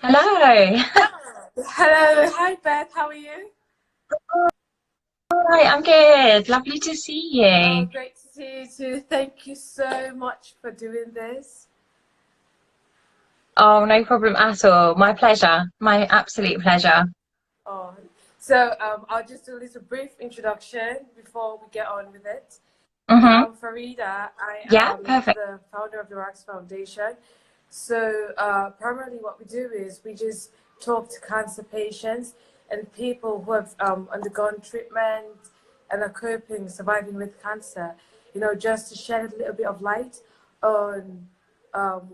Hello. Hello, hi Beth, how are you? Hi, I'm good. Lovely to see Oh, you. great to see you too. Thank you so much for doing this. Oh, no problem at all. My pleasure. My absolute pleasure. Oh, so I'll just do a little brief introduction before we get on with it. So Mm-hmm. I'm Farida. I Yeah, am perfect. the founder of the Rahks Foundation. Primarily what we do is we just talk to cancer patients and people who have undergone treatment and are coping, surviving with cancer, just to shed a little bit of light on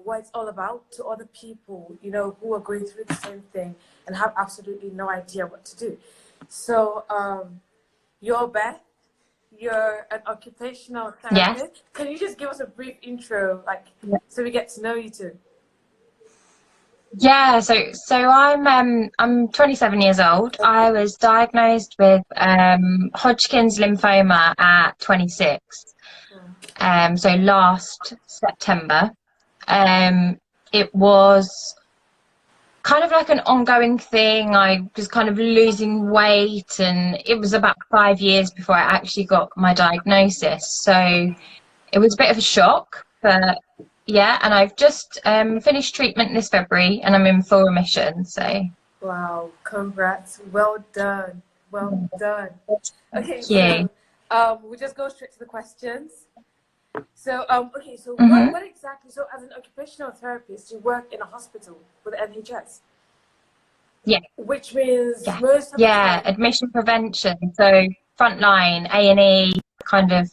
what it's all about to other people, who are going through the same thing and have absolutely no idea what to do. So, you're Beth. You're an occupational Yes. therapist. Can you just give us a brief intro, Yeah. so we get to know you too? Yeah, so I'm 27 years old. I Okay. was diagnosed with Hodgkin's lymphoma at 26. So last September. Um, it was kind of like an ongoing thing. I was kind of losing weight, and it was about 5 years before I actually got my diagnosis. So it was a bit of a shock, but yeah, and I've just finished treatment this February and I'm in full remission. So Wow, congrats. Well done. Well done. Okay, thank you. we'll just go straight to the questions. So what, Hmm. what exactly, so as an occupational therapist, you work in a hospital with the NHS, Yeah, which means yeah, most of the yeah. time, Admission prevention. So frontline, A&E, kind of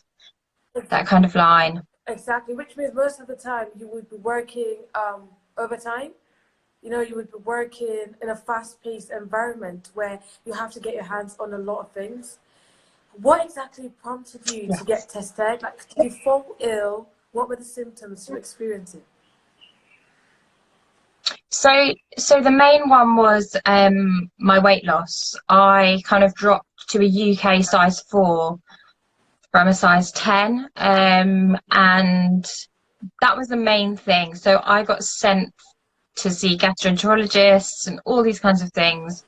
that kind of line. exactly, which means most of the time you would be working overtime. You would be working in a fast-paced environment where you have to get your hands on a lot of things. What exactly prompted you to Yes. get tested? Like, did you fall ill? What were the symptoms you were experiencing? So the main one was my weight loss. I kind of dropped to a UK size 4 from a size 10, and that was the main thing. So I got sent to see gastroenterologists and all these kinds of things,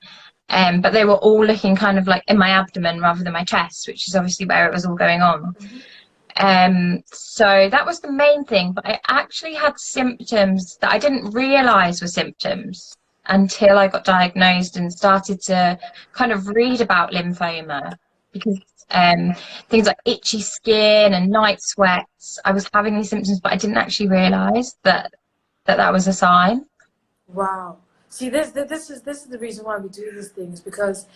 but they were all looking kind of like in my abdomen rather than my chest, which is obviously where it was all going on. Mm-hmm. So that was the main thing, but I actually had symptoms that I didn't realize were symptoms until I got diagnosed and started to kind of read about lymphoma, because um, things like itchy skin and night sweats, I was having these symptoms, but I didn't actually realize that was a sign. Wow. See, this is the reason why we do these things, because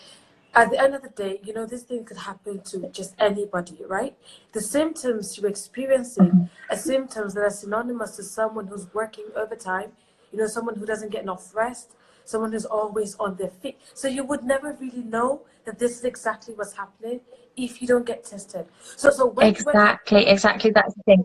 at the end of the day, this thing could happen to just anybody, right? The symptoms you're experiencing Mhm. are symptoms that are synonymous to someone who's working overtime, someone who doesn't get enough rest, someone who's always on their feet. So you would never really know that this is exactly what's happening if you don't get tested. So when Exactly. That's the thing.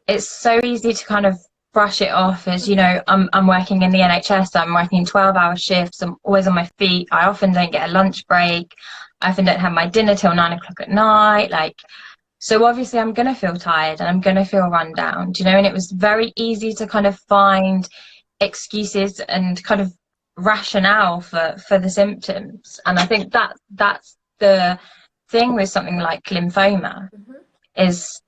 It's so easy to kind of brush it off as, I'm working in the NHS, I'm working 12-hour shifts, I'm always on my feet, I often don't get a lunch break, I often don't have my dinner till 9 o'clock at night. Like, so obviously I'm gonna feel tired and I'm gonna feel run down, do you know? And it was very easy to kind of find excuses and kind of rationale for the symptoms. And I think that's the thing with something like lymphoma, Mhm. is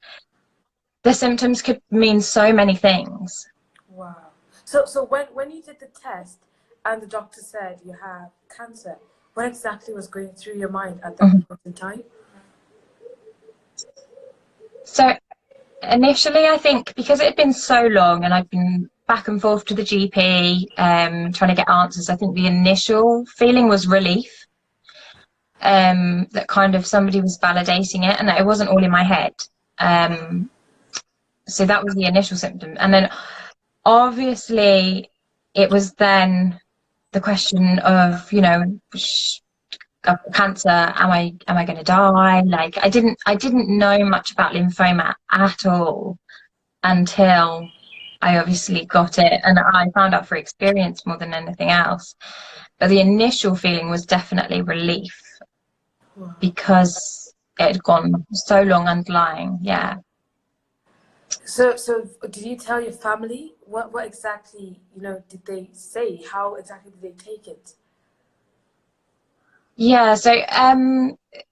the symptoms could mean so many things. Wow. So when you did the test and the doctor said you have cancer, what exactly was going through your mind at that Mhm. point in time? So initially, I think because it had been so long and I'd been back and forth to the GP, trying to get answers, I think the initial feeling was relief, that kind of somebody was validating it and that it wasn't all in my head. Um, so that was the initial symptom. And then obviously it was then the question of, of cancer, am I going to die? Like, I didn't know much about lymphoma at all until I obviously got it, and I found out for experience more than anything else. But the initial feeling was definitely relief, Wow. because it had gone so long underlying. Yeah. So did you tell your family what exactly, you know, did they say? How exactly did they take it? Yeah, so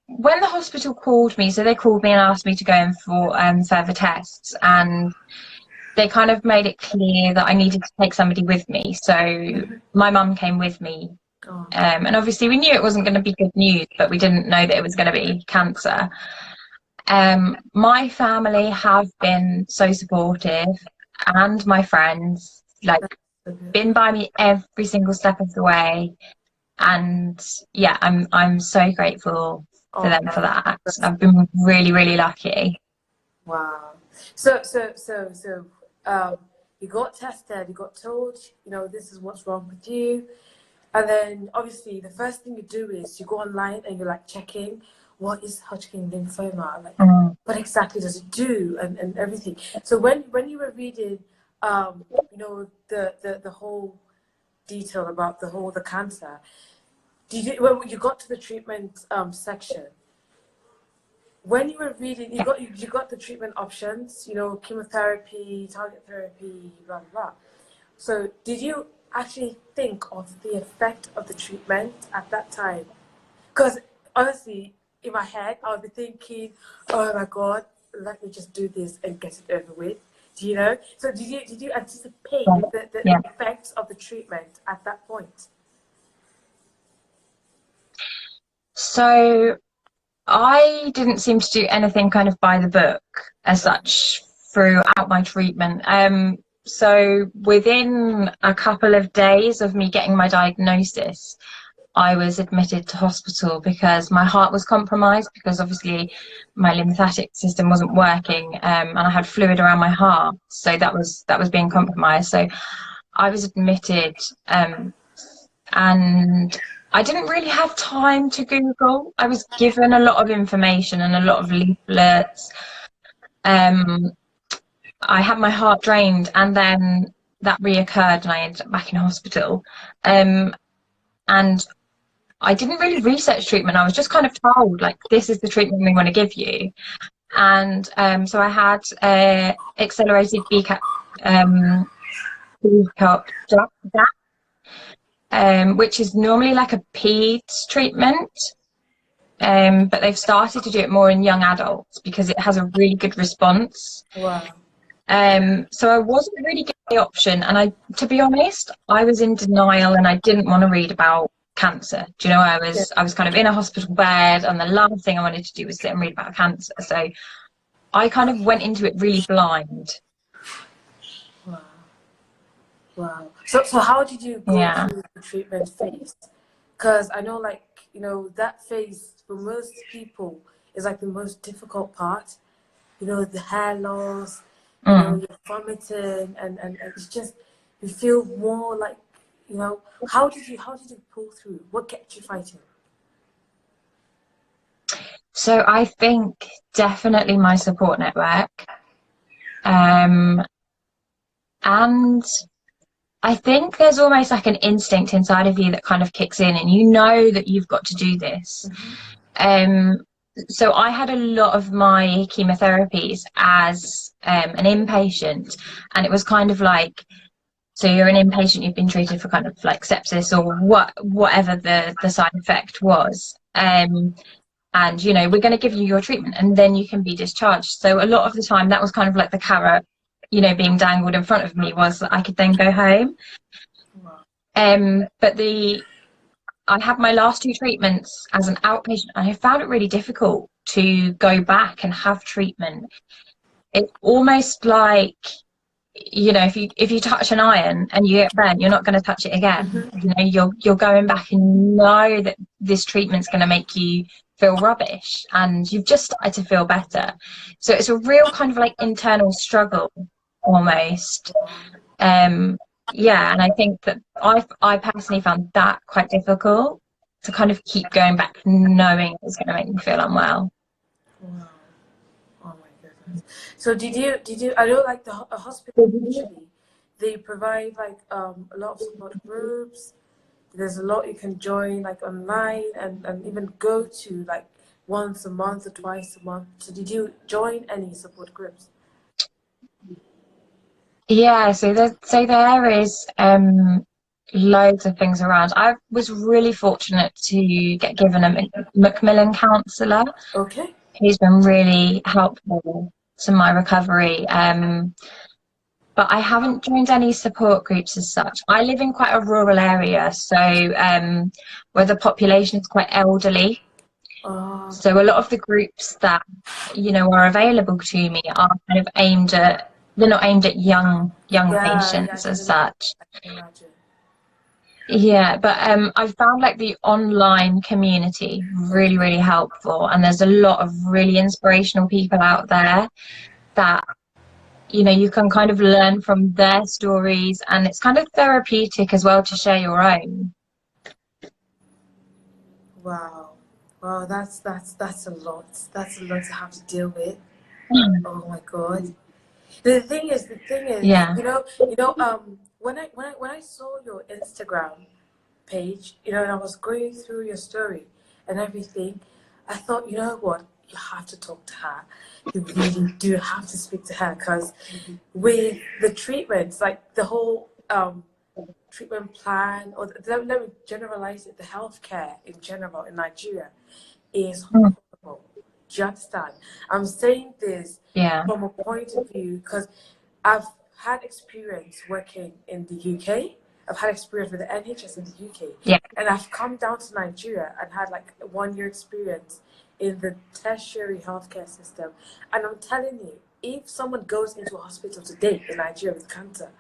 when the hospital called me, so they called me and asked me to go in for further tests, and they kind of made it clear that I needed to take somebody with me. So Mhm. my mum came with me, Oh, and obviously we knew it wasn't going to be good news, but we didn't know that it was going to be cancer. My family have been so supportive, and my friends, like, that's so good. been by me every single step of the way. And yeah, I'm so grateful to Oh, them for that. that's I've been really, really lucky. wow. So, um, you got tested, you got told, you know, this is what's wrong with you. And then obviously the first thing you do is you go online and you're like checking what is Hodgkin lymphoma, like Mm. what exactly does it do and everything. So when you were reading you know, the whole detail about the cancer, did you when you got to the treatment section, when you were reading, you got the treatment options, you know, chemotherapy, target therapy, blah blah blah. So did you actually think of the effect of the treatment at that time? Because honestly, in my head, I would be thinking, "Oh my God, let me just do this and get it over with." Do you know? So did you anticipate Yeah. the effects of the treatment at that point? So I didn't seem to do anything kind of by the book as such throughout my treatment. So within a couple of days of me getting my diagnosis, I was admitted to hospital because my heart was compromised, because obviously my lymphatic system wasn't working, and I had fluid around my heart, so that was being compromised. So I was admitted, and I didn't really have time to Google. I was given a lot of information and a lot of leaflets. Um, I had my heart drained, and then that reoccurred, and I ended up back in hospital. And I didn't really research treatment. I was just kind of told, like, this is the treatment we want to give you. And so I had accelerated BCAP which is normally like a PEDS treatment. But they've started to do it more in young adults because it has a really good response. Wow. So I wasn't really given the option, and to be honest, I was in denial and I didn't want to read about cancer. Do you know, Yeah. I was kind of in a hospital bed, and the last thing I wanted to do was sit and read about cancer. So I kind of went into it really blind. Wow. Wow. So how did you go Yeah. through the treatment phase? Because I know, like, you know, that phase for most people is like the most difficult part. You know, the hair loss, you know, Mm. you're vomiting, and it's just, you feel more like, you know, how did you pull through? What kept you fighting? So I think definitely my support network. Um, and I think there's almost like an instinct inside of you that kind of kicks in, and you know that you've got to do this. Mm-hmm. Um, so I had a lot of my chemotherapies as an inpatient, and it was kind of like, so you're an inpatient, you've been treated for kind of like sepsis or whatever the side effect was. And you know, we're going to give you your treatment and then you can be discharged. So a lot of the time that was kind of like the carrot, you know, being dangled in front of me, was that I could then go home. Wow. But I had my last two treatments as an outpatient, and I found it really difficult to go back and have treatment. It's almost like, you know, if you touch an iron and you get burnt, you're not going to touch it again. Mm-hmm. You know, you're going back and know that this treatment's going to make you feel rubbish, and you've just started to feel better. So it's a real kind of like internal struggle almost. Um, yeah, and I think that I personally found that quite difficult, to kind of keep going back knowing it's going to make me feel unwell. Wow. Oh my goodness. So did you I know, like, a hospital usually they provide like a lot of support groups. There's a lot you can join like online and even go to like once a month or twice a month. So did you join any support groups? Yeah, so there is loads of things around. I was really fortunate to get given a Macmillan counsellor. Okay. He's been really helpful to my recovery. But I haven't joined any support groups as such. I live in quite a rural area, so where the population is quite elderly. Uh, So a lot of the groups that, are available to me are kind of they're not aimed at young yeah, I patients can as imagine. such. I can imagine. Yeah, but I've found like the online community really, really helpful. And there's a lot of really inspirational people out there that, you can kind of learn from their stories, and it's kind of therapeutic as well to share your own. Wow. Wow, that's a lot. That's a lot to have to deal with. Oh my God. The thing is, Yeah. when I saw your Instagram page, and I was going through your story and everything, I thought, you know what, you have to talk to her. You really do have to speak to her because with the treatments, like the whole treatment plan, or let me generalize it, the healthcare in general in Nigeria is Mm. horrible. Do you understand? I'm saying this Yeah. from a point of view because I've had experience working in the UK. I've had experience with the NHS in the UK, Yeah. and I've come down to Nigeria and had like a 1 year experience in the tertiary healthcare system. And I'm telling you, if someone goes into a hospital today in Nigeria with cancer,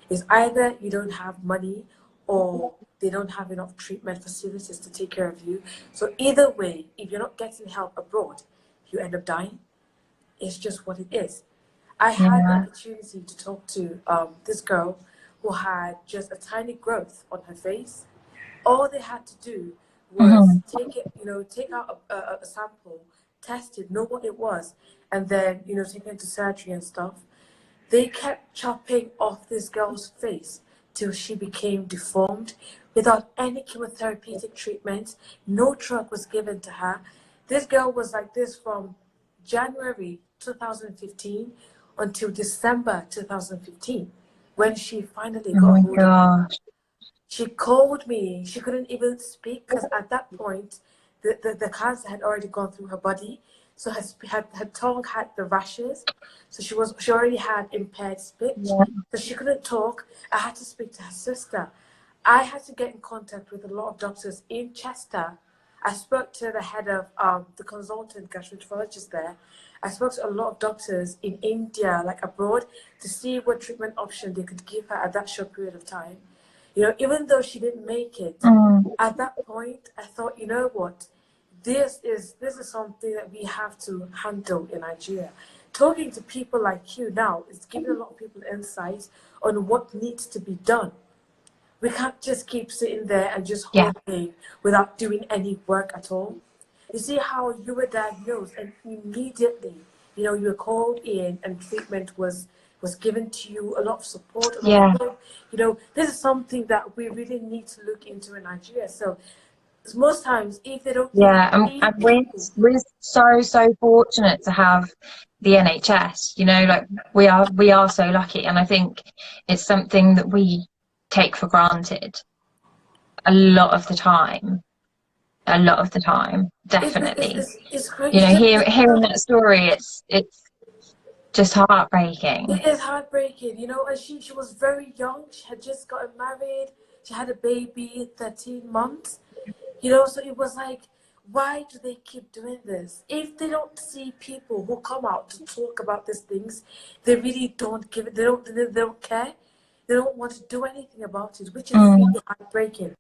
it's either you don't have money or they don't have enough treatment facilities to take care of you. So either way, if you're not getting help abroad, you end up dying. It's just what it is. I had the Yeah. opportunity to talk to this girl who had just a tiny growth on her face. All they had to do was Hmm. take out a sample, test it, know what it was, and then, take it into surgery and stuff. They kept chopping off this girl's face till she became deformed without any chemotherapeutic treatment. No drug was given to her. This girl was like this from January 2015 until December 2015 when she finally Oh got my hold of it. gosh. She called me. She couldn't even speak because at that point, the cancer had already gone through her body. So her tongue had the rashes. So she already had impaired speech. Yeah. So she couldn't talk. I had to speak to her sister. I had to get in contact with a lot of doctors in Chester. I spoke to the head of the consultant gastroenterologist there. I spoke to a lot of doctors in India, like abroad, to see what treatment option they could give her at that short period of time. Even though she didn't make it, Mm. at that point, I thought, you know what, this is something that we have to handle in Nigeria. Talking to people like you now is giving a lot of people insight on what needs to be done. We can't just keep sitting there and just Yeah. hoping without doing any work at all. You see how you were diagnosed and immediately, you were called in and treatment was given to you, a lot of support, a lot of Yeah. help. This is something that we really need to look into in Nigeria. So most times, if they don't really Yeah. And see we're people, we're so fortunate to have the NHS. Like we are so lucky, and I think it's something that we take for granted a lot of the time. A lot of the time, definitely. it's great. It's just Hearing that story, it's just heartbreaking. it is heartbreaking, and she was very young. She had just gotten married. She had a baby, 13 months. So it was like, why do they keep doing this? If they don't see people who come out to talk about these things, they really don't give it. They don't care. They don't want to do anything about it, which is Mm. really heartbreaking.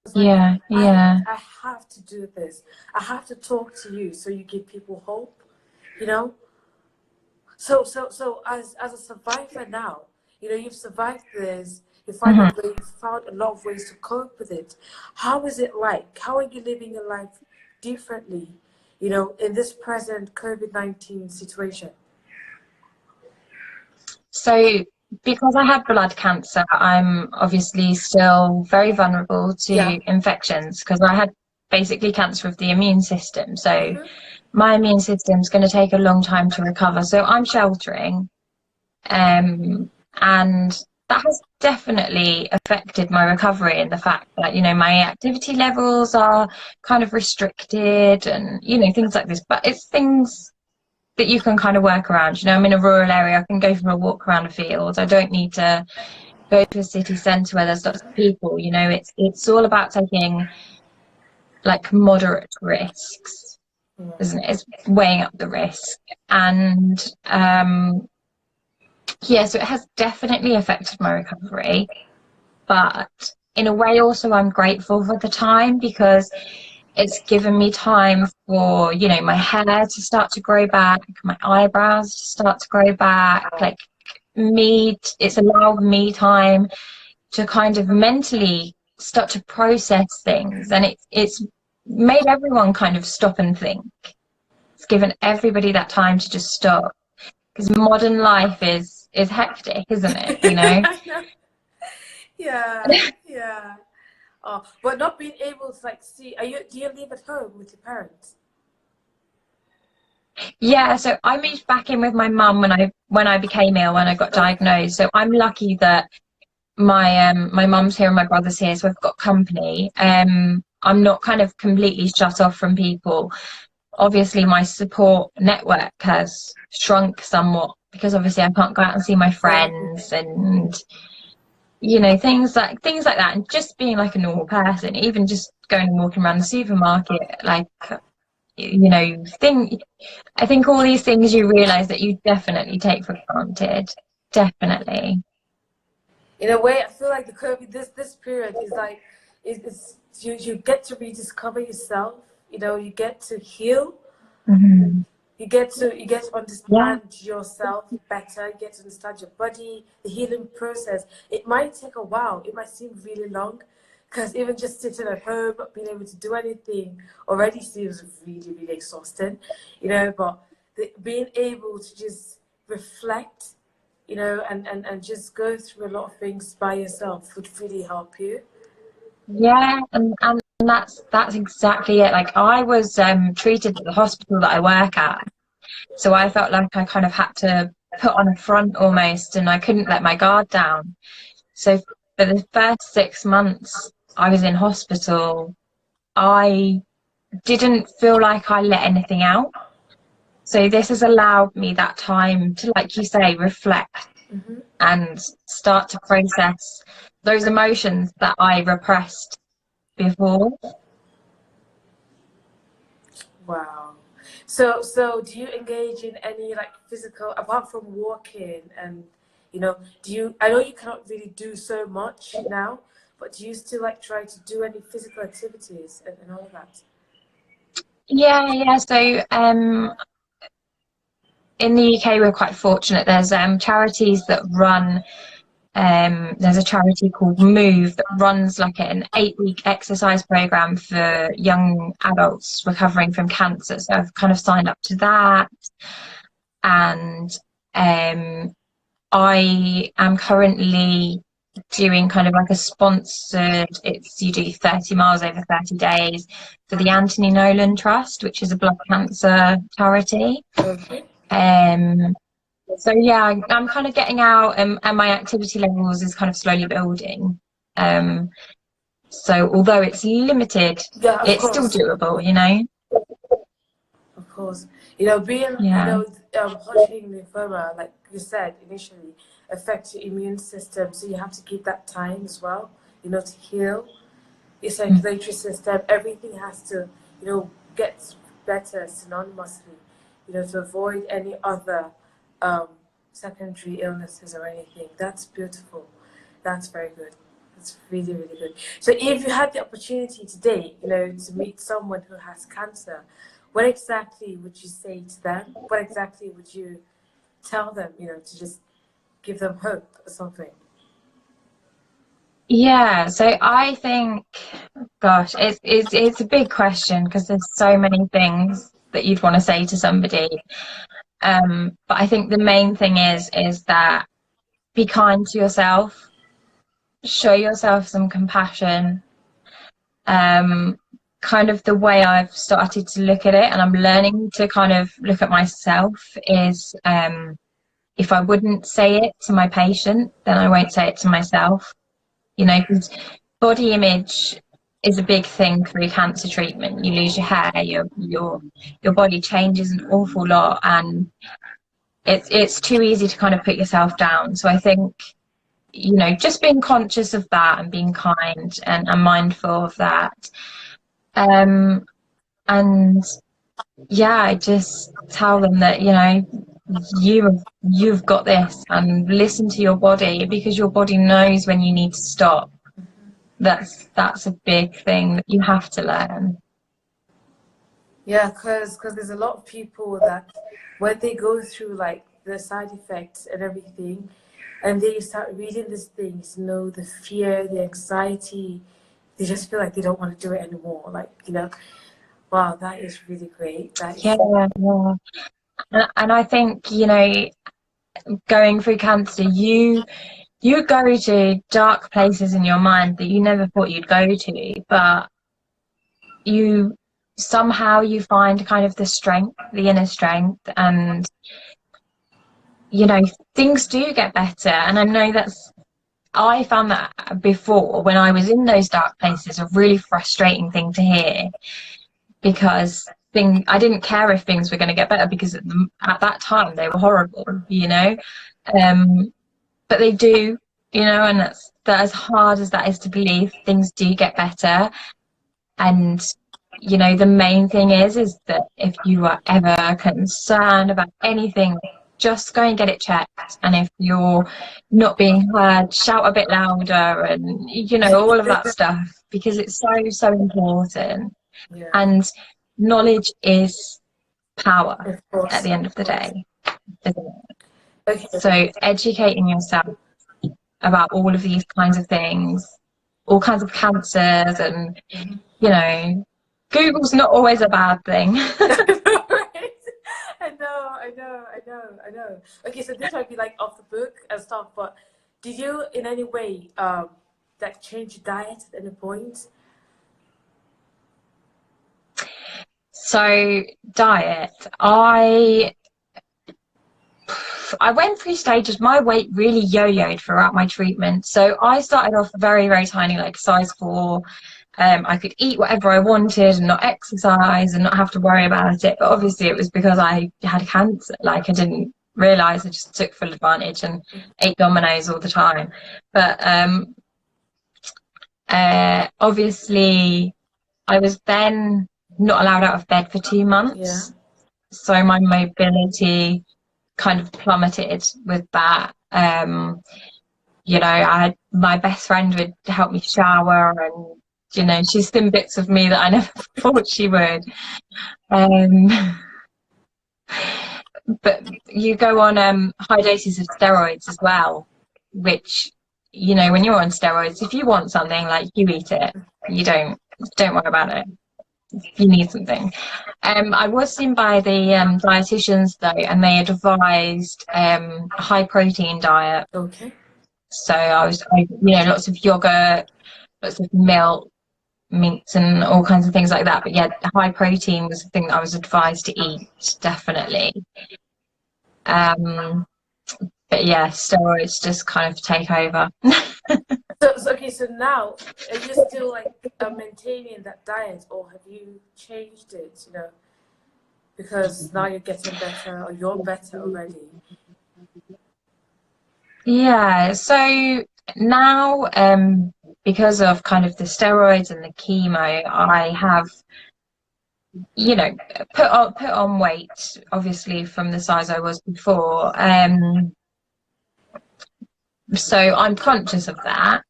It's like Yeah, I yeah. I have to do this. I have to talk to you so you give people hope. You know. So as a survivor now, you've survived this. Hmm. You found a lot of ways to cope with it. How is it like? How are you living your life differently? In this present COVID-19 situation. So, because I had blood cancer, I'm obviously still very vulnerable Yeah. to infections because I had basically cancer of the immune system. So, Mhm. my immune system's going to take a long time to recover. So I'm sheltering, and that has definitely affected my recovery, in the fact that, you know, my activity levels are kind of restricted and, you know, things like this. But it's things that you can kind of work around. You know, I'm in a rural area, I can go for a walk around a field. I don't need to go to a city centre where there's lots of people. You know, it's all about taking like moderate risks, isn't it? It's weighing up the risk. And yeah, so it has definitely affected my recovery, but in a way also I'm grateful for the time, because it's given me time for, you know, my hair to start to grow back, my eyebrows to start to grow back, like it's allowed me time to kind of mentally start to process things, and it's made everyone kind of stop and think. It's given everybody that time to just stop, because modern life is hectic, isn't it? You know. Yeah, yeah. Oh, but not being able to like see. Do you live at home with your parents? Yeah, so I moved back in with my mum when I became ill, when I got diagnosed. So I'm lucky that my mum's here and my brother's here, so I've got company. I'm not kind of completely shut off from people. Obviously my support network has shrunk somewhat, because obviously I can't go out and see my friends, and you know, things like that, and just being like a normal person, even just going and walking around the supermarket, like, you know, I think all these things you realize that you definitely take for granted. Definitely. In a way, I feel like the COVID, this period is like, it's you get to rediscover yourself. You know, you get to heal. Mm-hmm. You get to Yeah. understand yourself better. You get to understand your body, the healing process. It might take a while. It might seem really long, because even just sitting at home, not being able to do anything, already seems really, really exhausting. You know, but being able to just reflect, you know, and just go through a lot of things by yourself would really help you. Yeah, and that's exactly it. Like, I was treated at the hospital that I work at, so I felt like I kind of had to put on a front almost, and I couldn't let my guard down. So for the first 6 months I was in hospital, I didn't feel like I let anything out. So this has allowed me that time to, like you say, reflect and start to process those emotions that I repressed before. Wow. So do you engage in any like physical, apart from walking, and you know, I know you cannot really do so much now, but do you still like try to do any physical activities and all that? Yeah. So in the UK we're quite fortunate. There's charities that run. There's a charity called Move that runs like an 8-week exercise program for young adults recovering from cancer. So I've kind of signed up to that, and I am currently doing kind of like a sponsored, it's you do 30 miles over 30 days for the Anthony Nolan Trust, which is a blood cancer charity. Okay. So yeah, I'm kind of getting out, and my activity levels is kind of slowly building. So although it's limited, Yeah, of it's still course. doable, you know? Of course. You know, being, you Yeah. know, Hodgkin lymphoma, like you said initially, affects your immune system. So you have to give that time as well, you know, to heal your circulatory system. Everything has to, you know, get better synonymously, you know, to avoid any other um, secondary illnesses or anything. That's beautiful. That's very good. That's really, really good. So if you had the opportunity today, you know, to meet someone who has cancer, what exactly would you say to them? What exactly would you tell them, you know, to just give them hope or something? Yeah, so I think, gosh, it's a big question, because there's so many things that you'd want to say to somebody. But I think the main thing is that be kind to yourself, show yourself some compassion, kind of the way I've started to look at it, and I'm learning to kind of look at myself, is if I wouldn't say it to my patient, then I won't say it to myself. You know, 'cause body image is a big thing through cancer treatment. You lose your hair, your body changes an awful lot, and it's too easy to kind of put yourself down. So I think, you know, just being conscious of that and being kind and mindful of that. And yeah, I just tell them that, you know, you've got this, and listen to your body, because your body knows when you need to stop. That's a big thing that you have to learn. Yeah, because there's a lot of people that when they go through like the side effects and everything, and they start reading these things, you know, the fear, the anxiety, they just feel like they don't want to do it anymore. Like, you know, wow, that is really great. That is, Yeah, yeah. And I think, you know, going through cancer, you go to dark places in your mind that you never thought you'd go to, but you somehow you find kind of the strength, the inner strength, and you know, things do get better. And I know I found that before, when I was in those dark places, a really frustrating thing to hear, because I didn't care if things were going to get better, because at that time they were horrible, you know. But they do, you know, and that as hard as that is to believe, things do get better. And you know, the main thing is that if you are ever concerned about anything, just go and get it checked. And if you're not being heard, shout a bit louder, and you know, all of that stuff, because it's so important. yeah, And knowledge is power of course, at the end of of the course. day, isn't it? Okay. So educating yourself about all of these kinds of things, all kinds of cancers, and you know, Google's not always a bad thing. Right? I know. Okay, so this might be like off the book and stuff, but did you in any way like change your diet at any point? So diet, I went through stages. My weight really yo-yoed throughout my treatment. So I started off very tiny, like size 4. I could eat whatever I wanted and not exercise and not have to worry about it. But obviously it was because I had cancer. Like, I didn't realise. I just took full advantage and ate Dominoes all the time. But obviously I was then not allowed out of bed for 2 Yeah. months. So my mobility kind of plummeted with that. You know, my best friend would help me shower, and you know, she's seen bits of me that I never thought she would. But you go on high doses of steroids as well, which, you know, when you're on steroids, if you want something, like, you eat it. You don't worry about it. If you need something. I was seen by the dietitians though, and they advised a high protein diet. Okay. So you know, lots of yogurt, lots of milk, meats, and all kinds of things like that. But yeah, high protein was the thing that I was advised to eat, definitely. But yeah, steroids just kind of take over. Okay, so now are you still like maintaining that diet, or have you changed it? You know, because now you're getting better, or you're better already. Yeah, so now, because of kind of the steroids and the chemo, I have, you know, put on weight, obviously, from the size I was before. So I'm conscious of that,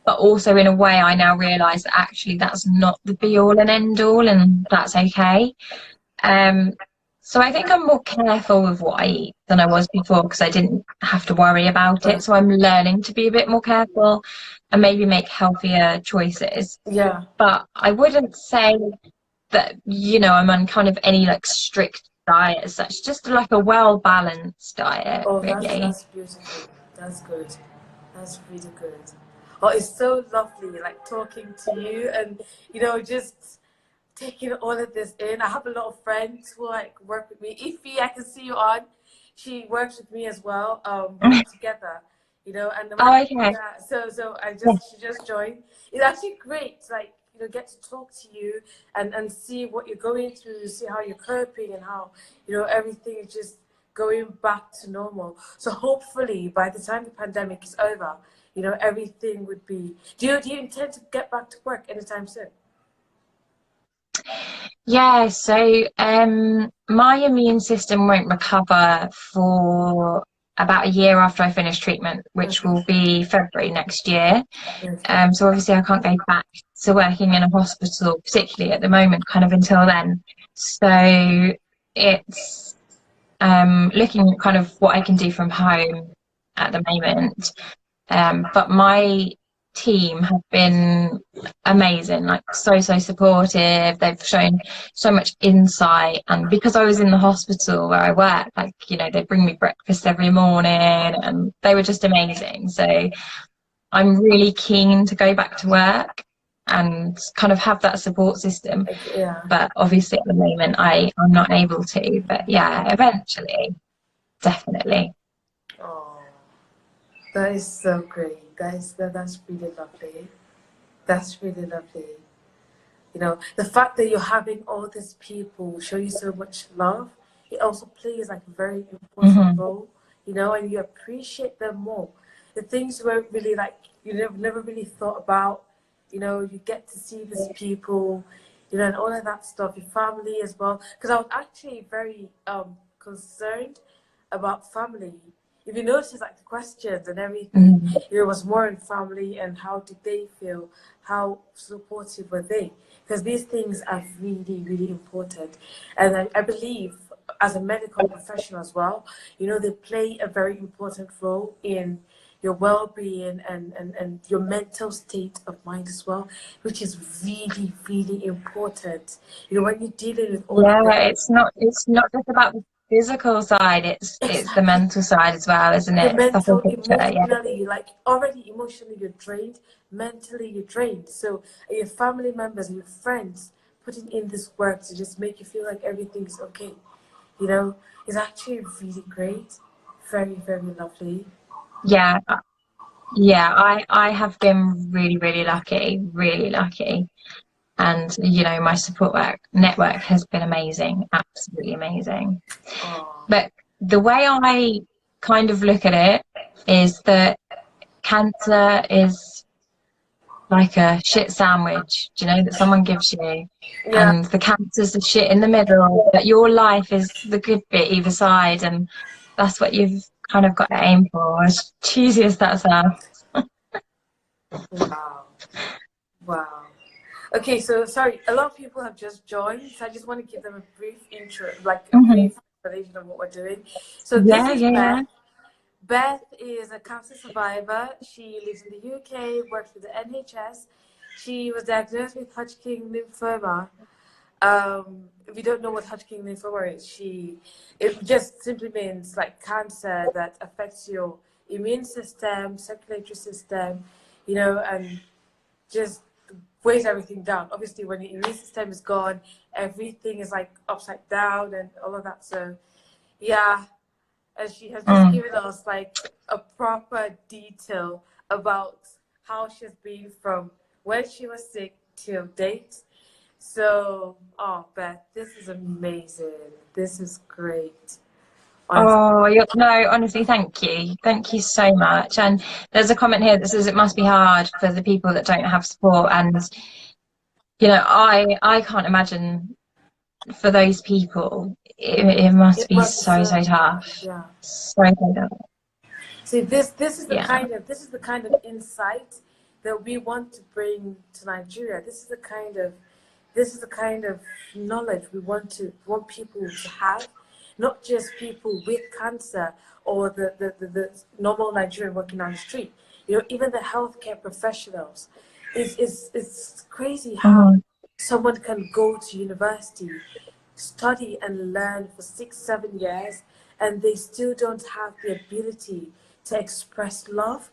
but also in a way I now realise that actually that's not the be all and end all, and that's okay. So I think I'm more careful with what I eat than I was before, because I didn't have to worry about it. So I'm learning to be a bit more careful and maybe make healthier choices. Yeah. But I wouldn't say that, you know, I'm on kind of any like strict diet as such, just like a well-balanced diet, Oh, really. that's beautiful. That's good. That's really good. Oh, it's so lovely, like talking to you and, you know, just taking all of this in. I have a lot of friends who like work with me. Ify, I can see you on. She works with me as well. We work together, you know. And when, Oh, okay. yeah, so Yeah. she just joined. It's actually great, like, you know, get to talk to you and see what you're going through, see how you're coping and how, you know, everything is just going back to normal. So hopefully by the time the pandemic is over, you know, everything would be. Do you intend to get back to work anytime soon? Yeah, so my immune system won't recover for about a year after I finish treatment, which will be February next year. Okay. So obviously I can't go back to working in a hospital, particularly at the moment, kind of until then. So it's looking at kind of what I can do from home at the moment. But my team have been amazing, like so supportive. They've shown so much insight, and because I was in the hospital where I work, like, you know, they bring me breakfast every morning, and they were just amazing. So I'm really keen to go back to work and kind of have that support system. Yeah. But obviously at the moment I'm not able to. But yeah, eventually, definitely. Oh, that is so great. That's really lovely. That's really lovely. You know, the fact that you're having all these people show you so much love, it also plays like a very important Hmm. role, you know, and you appreciate them more. The things you weren't really like, you never really thought about, you know, you get to see these people, you know, and all of that stuff, your family as well. Because I was actually very concerned about family. If you notice, like the questions and everything, Hmm. it was more in family and how did they feel, how supportive were they? Because these things are really, really important. And I believe, as a medical professional as well, you know, they play a very important role in your well-being and your mental state of mind as well, which is really, really important. You know, when you're dealing with all of Yeah, the it's not just about the physical side, it's the exactly mental side as well, isn't the it? It's the whole mental, picture. Yeah. emotionally, like already emotionally you're drained, mentally you're drained. So your family members and your friends putting in this work to just make you feel like everything's okay, you know, is actually really great. Very, very lovely. Yeah, yeah, I have been really lucky, really lucky. And you know, my support work network has been amazing, absolutely amazing. Oh, But the way I kind of look at it is that cancer is like a shit sandwich, do you know, that someone gives you, yeah. and the cancer's the shit in the middle, but your life is the good bit either side, and that's what you've kind of got to aim for, as cheesy as that sounds. Wow. Wow. Okay, so sorry, a lot of people have just joined, so I just want to give them a brief intro, like a Hmm. brief explanation of what we're doing. So this Yeah, is yeah, yeah. Beth. Beth is a cancer survivor. She lives in the UK, works with the NHS. She was diagnosed with Hodgkin lymphoma. If you don't know what Hodgkin lymphoma is, it just simply means like cancer that affects your immune system, circulatory system, you know, and just weighs everything down. Obviously, when your immune system is gone, everything is like upside down and all of that. So, yeah, and she has just Mm. given us like a proper detail about how she's been from when she was sick till date. So, oh, Beth, this is amazing. This is great. Honestly. Oh, no, honestly, thank you so much. And there's a comment here that says it must be hard for the people that don't have support, and you know, I can't imagine for those people, it must It be must be so so hard. tough, Yeah. so tough. See, this is the Yeah. kind of insight that we want to bring to Nigeria. This is the kind of knowledge we want people to have, not just people with cancer or the normal Nigerian working on the street. You know, even the healthcare professionals. It's crazy how Mhm. someone can go to university, study and learn for 6, 7 years, and they still don't have the ability to express love.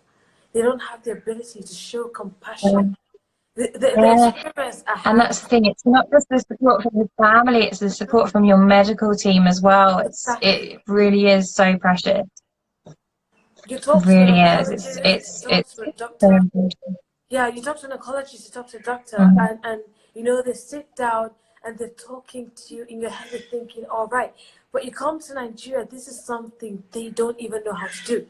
they don't have the ability to show Yeah. compassion. The Yeah. experience I And had, that's the thing, it's not just the support from the family, it's the support from your medical team as well. exactly. It really is so precious. You It talk to an really is. oncologist, you talk to a So doctor. important. Yeah, you talk to an oncologist, you talk to a doctor, Mhm. and you know, they sit down and they're talking to you in your head, they're thinking, all right. But you come to Nigeria, this is something they don't even know how to do.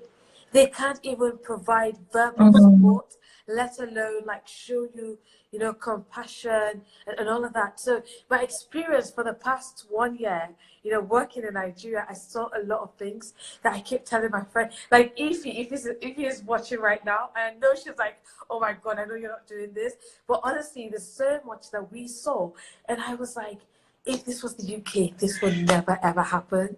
They can't even provide verbal Mhm. support, let alone like show you, you know, compassion and all of that. So my experience for the past 1 year, you know, working in Nigeria, I saw a lot of things that I keep telling my friend. Like if he is watching right now, and I know she's like, oh my God, I know you're not doing this. But honestly, there's so much that we saw. And I was like, if this was the UK, this would never ever happen.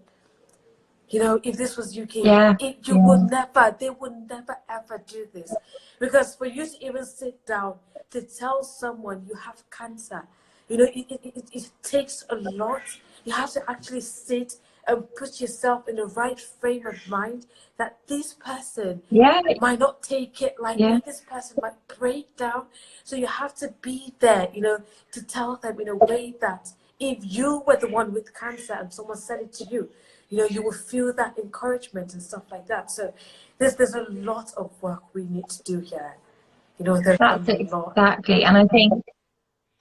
You know, if this was UK, Yeah. you would Yeah. never, they would never ever do this. Because for you to even sit down to tell someone you have cancer, you know, it takes a lot. You have to actually sit and put yourself in the right frame of mind that this person Yeah. might not take it Yeah. lightly. This person might break down. So you have to be there, you know, to tell them in a way that if you were the one with cancer and someone said it to you, you know, you will feel that encouragement and stuff like that. So there's a lot of work we need to do here. You know, there's a That's it lot. exactly. And I think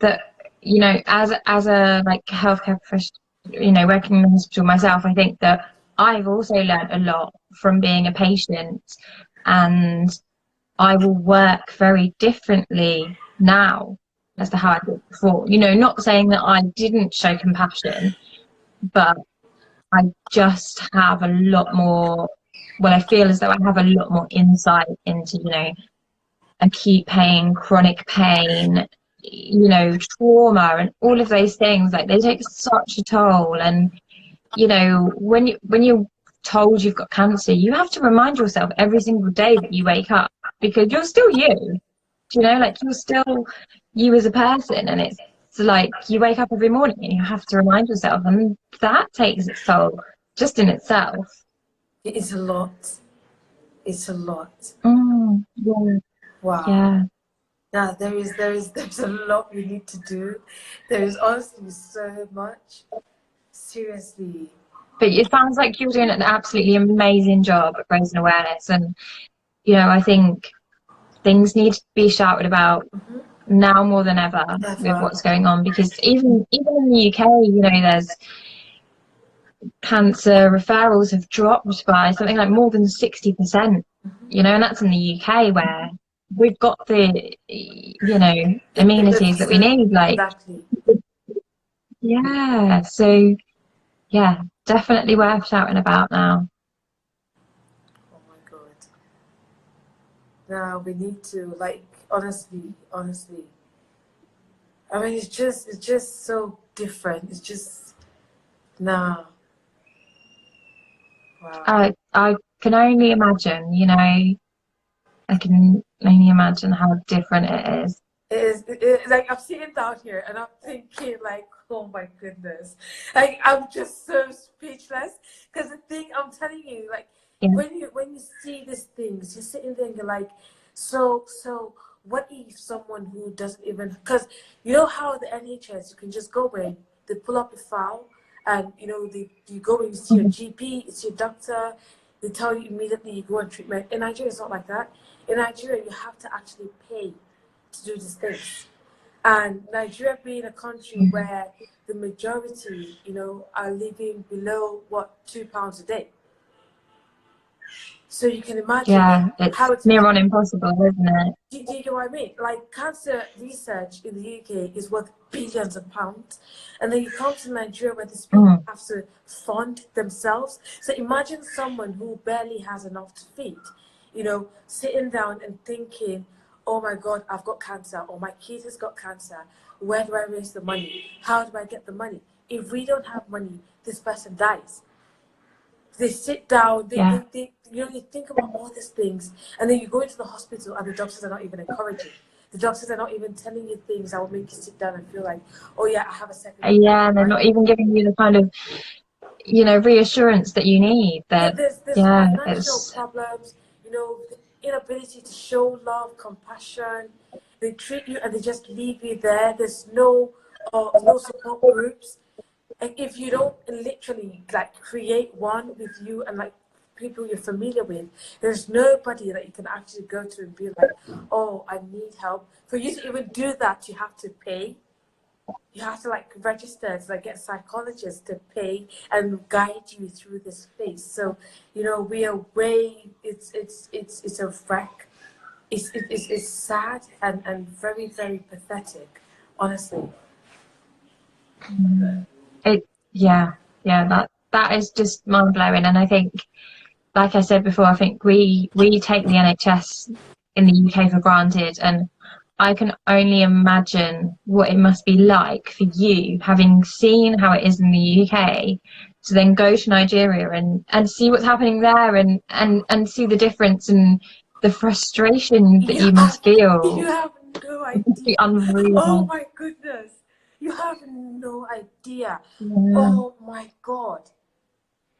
that, you know, as a like healthcare professional, you know, working in the hospital myself, I think that I've also learned a lot from being a patient, and I will work very differently now as to how I did before. You know, not saying that I didn't show compassion, but I just have a lot more, well, I feel as though I have a lot more insight into, you know, acute pain, chronic pain, you know, trauma and all of those things. Like they take such a toll. And, you know, when you're told you've got cancer, you have to remind yourself every single day that you wake up, because you're still you. You know, like you're still you as a person, and it's like you wake up every morning and you have to remind yourself, and that takes its toll just in itself. It is a lot. It's a lot. Yeah, Wow. yeah. Now there's a lot we need to do. There is honestly so much. Seriously. But it sounds like you're doing an absolutely amazing job at raising awareness, and you know, I think things need to be shouted about now more than ever with Ever. what's going on, because even in the UK, you know, there's cancer referrals have dropped by something like more than 60%, you know, and that's in the UK where we've got the, you know, The amenities that we need. Like, exactly. yeah, so yeah, definitely worth shouting about now. Oh my God. Now we need to like honestly. I mean it's just so different. It's just nah. Wow. I can only imagine, you know, I can only imagine how different it is. Like I'm sitting down here and I'm thinking like, oh my goodness, like I'm just so speechless because the thing I'm telling you, like Yeah, when you see these things, you're sitting there and you're like, so what if someone who doesn't even, because you know how the NHS you can just go in, they pull up a file and you know you go and you see your mhm, GP, it's your doctor, they tell you immediately you go on treatment. In Nigeria, it's not like that. In Nigeria, you have to actually pay to do these things. And Nigeria being a country mhm. where the majority, you know, are living below what £2 a day. So you can imagine Yeah, how it's it's near on impossible, isn't it? do you get what I mean? Like cancer research in the UK is worth billions of pounds, and then you come to Nigeria where these people Mm, have to fund themselves. So imagine someone who barely has enough to feed, you know, sitting down and thinking, "Oh my God, I've got cancer, or my kid has got cancer. Where do I raise the money? How do I get the money? If we don't have money, this person dies." They sit down, yeah. you know, you think about all these things, and then you go into the hospital, and the doctors are not even encouraging. The doctors are not even telling you things that will make you sit down and feel like, oh yeah, I have a second Yeah, and they're life. not even giving you the kind of, you know, reassurance that you need. Yeah, That, there's yeah, financial it's, problems, you know, inability to show love, compassion. They treat you and they just leave you there. There's no support groups. And if you don't literally like create one with you and like people you're familiar with, there's nobody that you can actually go to and be like, oh, I need help. For you to even do that, you have to pay. You have to like register to like get psychologists to pay and guide you through this phase. So, you know, we are way, it's a wreck. It's sad and very, very pathetic, honestly. It, yeah, that is just mind blowing. And I think, like I said before, I think we take the NHS in the UK for granted, and I can only imagine what it must be like for you, having seen how it is in the UK, to then go to Nigeria and see what's happening there, and see the difference and the frustration that you must You feel. have no It must be idea. Oh unreal. my goodness. You have no idea. Yeah. Oh my God.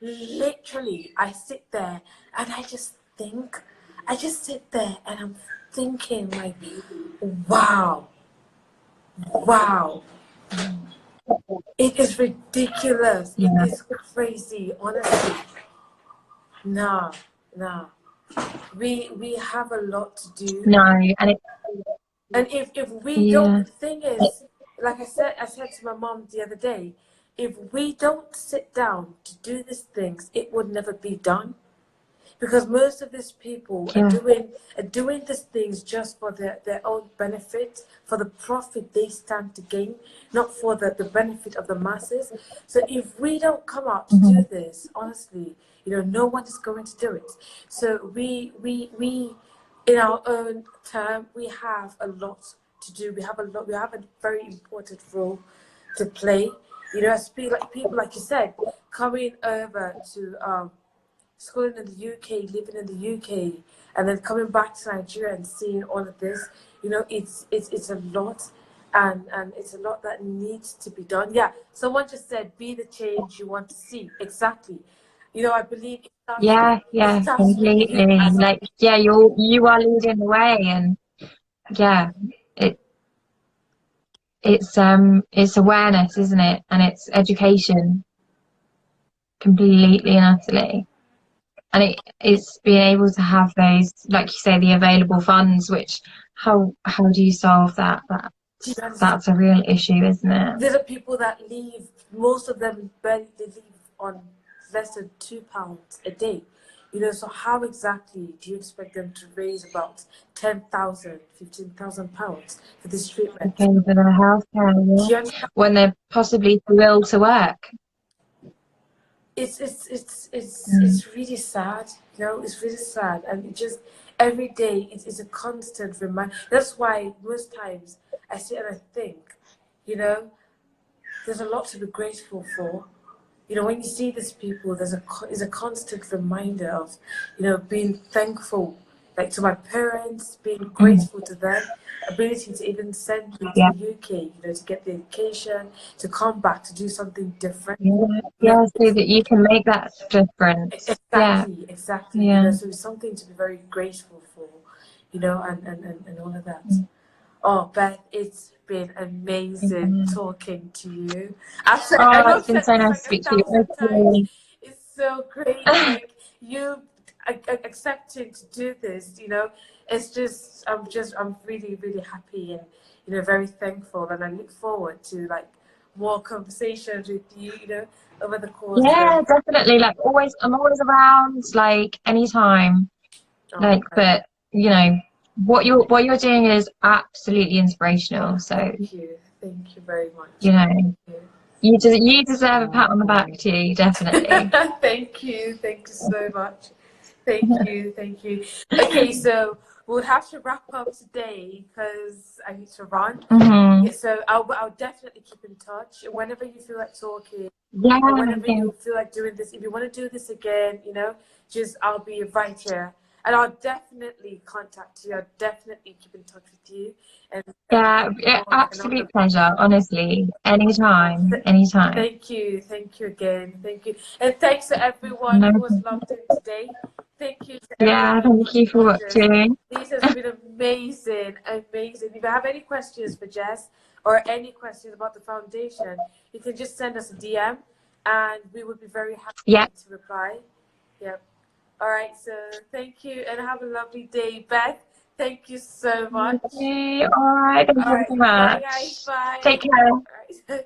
Literally, I sit there and I just think, I just sit there and I'm thinking like, wow, wow. It is ridiculous. It Yeah. is crazy, honestly. Nah, nah. We have a lot to do. No, and it, And if we don't, yeah, the thing is, like I said to my mom the other day, if we don't sit down to do these things, it would never be done. Because most of these people yeah. are doing these things just for their own benefit, for the profit they stand to gain, not for the benefit of the masses. So if we don't come out to do Mhm. this, honestly, you know, no one is going to do it. So we in our own term, we have a lot to do. We have a very important role to play. You know, as people like you said, coming over to schooling in the UK, living in the UK, and then coming back to Nigeria and seeing all of this, you know, it's a lot, and it's a lot that needs to be done. Yeah, someone just said, "Be the change you want to see." Exactly. You know, I believe Yeah, it yeah, starts with you completely. as Like, yeah, you are leading the way, and yeah, it it's awareness, isn't it? And it's education, completely and utterly. And it's being able to have those, like you say, the available funds. Which how do you solve that? do you understand? That's a real issue, isn't it? There are people that leave. Most of them barely they leave on less than £2 a day. You know, so how exactly do you expect them to raise about 10,000, 15,000 pounds for this To treatment? pay for their healthcare, Do yeah, you understand? when they're possibly too ill to work. Mm. It's really sad. You know, it's really sad, and it just every day it's a constant reminder. That's why most times I sit and I think, you know, there's a lot to be grateful for. You know, when you see these people, is a constant reminder of, you know, being thankful, like to my parents, being Mm. grateful to them, ability to even send me to Yeah, the UK, you know, to get the education, to come back to do something different. yeah, You know, yeah, so that you can make that difference. Yeah, exactly, exactly. You know, yeah. so it's something to be very grateful for, you know, and all of that. Oh, Beth, it's been amazing Mm. talking to you. I Oh, know it's I've been said so this nice to like a speak to thousand times. you. It's so great, like you accepting to do this. You know, it's I'm really, really happy and you know very thankful, and I look forward to like more conversations with you. You know, over the course Yeah, of definitely. Like always, I'm always around, like anytime. oh, Like, but you know, what you're doing is absolutely inspirational. oh, So, thank you very much. you know, you deserve a pat on the back too, definitely. Thank you so much. Thank you. Okay, so we'll have to wrap up today because I need to run. Hmm. Yeah, so I'll definitely keep in touch whenever you feel like talking or Yeah, whenever yeah, you feel like doing this. If you want to do this again, you know, just I'll be right here. And I'll definitely contact you. I'll definitely keep in touch with you. And Yeah, absolute pleasure, honestly. Anytime, anytime. thank you again. Thank you, and thanks to everyone No who was problem. logged in today. Thank you to Yeah, everyone thank who's you for watched us. watching. This has been amazing, amazing. If you have any questions for Jess or any questions about the foundation, you can just send us a DM, and we would be very Yeah. happy to reply. Yep. All right. So thank you, and have a lovely day, Beth. Thank you so much. Okay, all right. Thank All you right. so Bye, much. guys. Bye. Take care. All right.